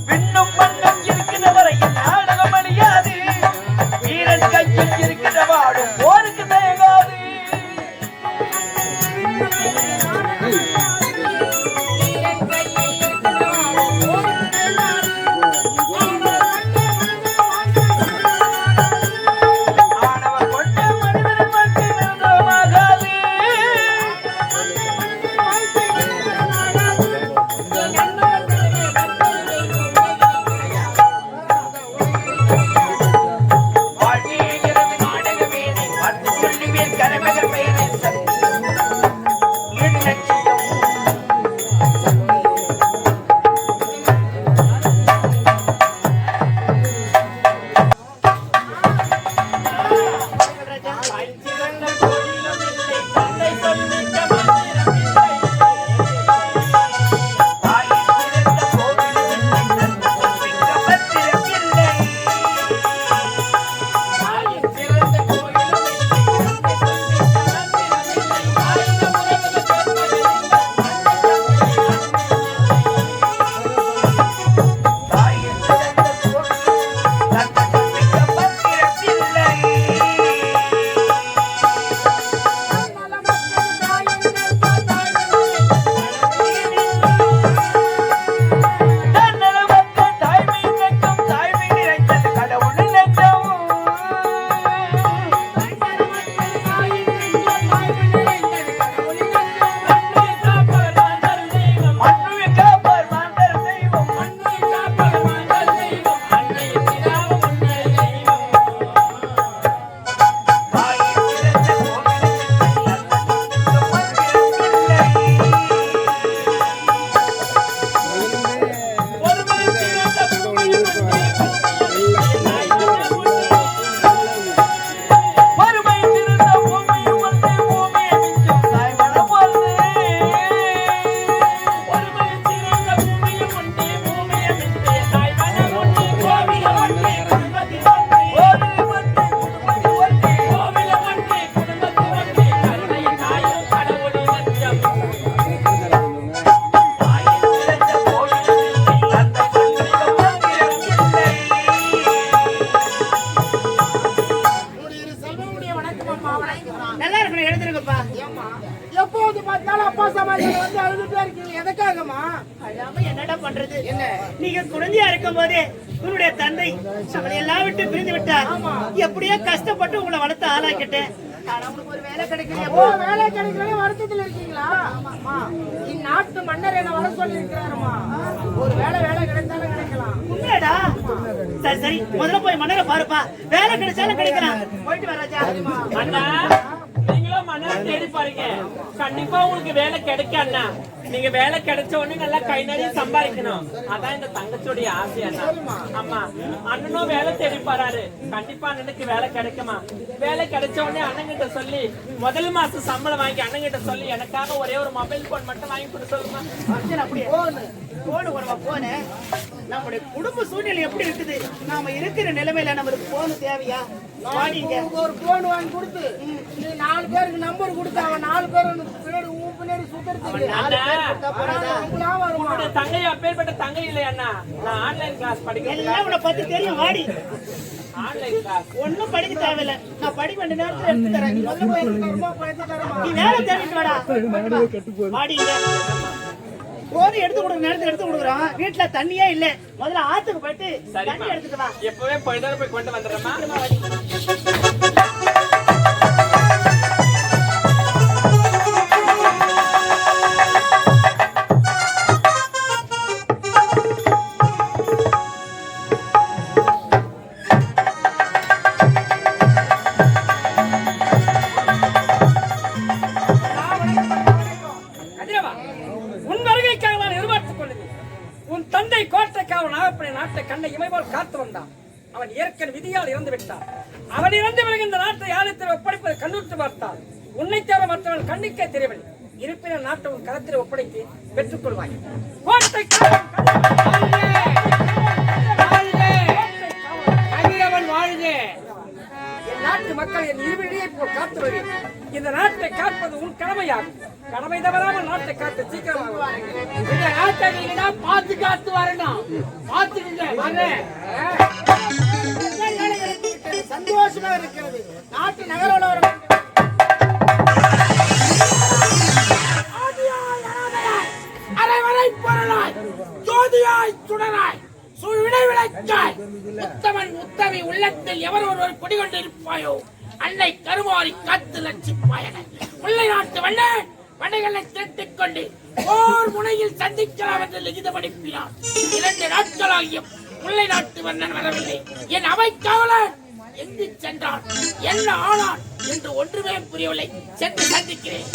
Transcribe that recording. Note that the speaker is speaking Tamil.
விண்ணும் மண்ணும் இருக்கிற வரையில் தெரிகிறது. நீங்க குழந்தையா இருக்கும் போதே உன்னுடைய தந்தை அவளை எல்லாம் விட்டு பிரிந்து விட்டார். எப்படியோ கஷ்டப்பட்டு உங்களை வளர்த்து ஆளாக்கிட்டேன். ஒரு வேலை கிடைக்கலையா? வேலை கிடைக்கல வருத்தத்தில் இருக்கீங்களா? இந்நாட்டு மன்னர் என்ன வர சொல்லி இருக்கிறாருமா. ஒரு வேலை கிடைத்தாலும் கிடைக்கலாம். உண்மைடா? சரி சரி, முதல்ல போய் மன்னரை பாருப்பா. வேலை கிடைச்சாலும் கிடைக்கலாம். போயிட்டு வர ராஜா. நீங்களும் மன்னரை தேடி பாருங்க, கண்டிப்பா உங்களுக்கு வேலை கிடைக்க அண்ணா. நீங்க வேலை கிடைச்ச உடனே நல்லா கை நிறைய சம்பாதிக்கணும். அதான் இந்த தங்கச்சியோடைய ஆசை அண்ணா. ஆமா, அண்ணனும் வேலை தேடி பாரு. கண்டிப்பா அண்ணனுக்கு வேலை கிடைக்குமா? வேலை கிடைச்ச உடனே அண்ணன் கிட்ட சொல்லி முதல் மாசம் சம்பளம் வாங்கி அண்ணன் கிட்ட சொல்லி எனக்காக ஒரே ஒரு மொபைல் போன் மட்டும் வாங்கி கொடுத்து சொல்லுமா. அப்படியே போன நம்முடைய குடும்ப சூழ்நிலை எப்படி இருக்குது? நாம இருக்கிற நிலைமையில நமக்கு போன் தேவையா? ஒரு போன் வாங்கி கொடுத்து நீ 4 பேருக்கு நம்பர் கொடுத்து அவன் 4 பேர் பின்னாடி சுத்தறது. தங்கை அப்பேற்பட்ட தங்கை இல்லை அண்ணா. நான் ஆன்லைன் கிளாஸ் படிக்கிறேன். எல்லாம் உன்னை பத்தி தெரியும். வாடி. ஆன்லைன் கிளாஸ் ஒன்னும் படிக்க தேவையில்லை. நான் படிக்க வேண்டிய நேரத்துல எடுத்து தரேன். நீ வேலை தேடிட்டு வாடா. வாடிங்க. போது எடுத்து கொடுக்குற நேரத்துல எடுத்து கொடுக்குறோம். வீட்டுல தண்ணியே இல்ல. முதல்ல ஆத்துக்கு போயிட்டு தண்ணி எடுத்துட்டு வா. எப்பவே போய் கொண்டு வந்துடுறேம்மா. அவன் இயற்கை விதியால் இறந்து விட்டான். அவன் இறந்து இந்த நாட்டை யாரிடத்தில் ஒப்படைப்பதை கண்ணுற்று பார்த்தால் உன்னை தேவை மற்றவன் கண்ணுக்கே தெரியவில்லை. இருப்பினும் நாட்டை உன் களத்தில் ஒப்படைத்து பெற்றுக் கொள்வாய். என் நாட்டு மக்கள் என் இருவிழியை போல் காத்து வருகிறேன். இந்த நாட்டை காப்பது உன் கடமையாகும். கடமை தவறாமல் நாட்டை காத்து சீக்கிரமாக இந்த நாட்டை நீங்க பார்த்து காத்து வரணும். சந்தோஷமா இருக்கிறது. நாட்டு நகரோட அரைவரை பொருளாய் ஜோதியாய் சுடராய் சுவினை விளைச்சாய் உத்தமன் உத்தமி உள்ளத்தில் எவர் ஒருவர் குடிகொண்டு இருப்பாயோ அன்னை கருமாறி காத்து லட்சிப்பாயன முல்லை நாட்டு வண்ணன் படைகளை திரட்டிக் கொண்டு போர் முனையில் சந்திக்கலாம் என்று லிகிதம் அனுப்பினார். 2 நாட்களாகிய முல்லை நாட்டு வண்ணன் வரவில்லை. என் அவை காவலர் எங்கு சென்றான், என்ன ஆனான் என்று ஒன்றுமே புரியவில்லை. சென்று சந்திக்கிறேன்.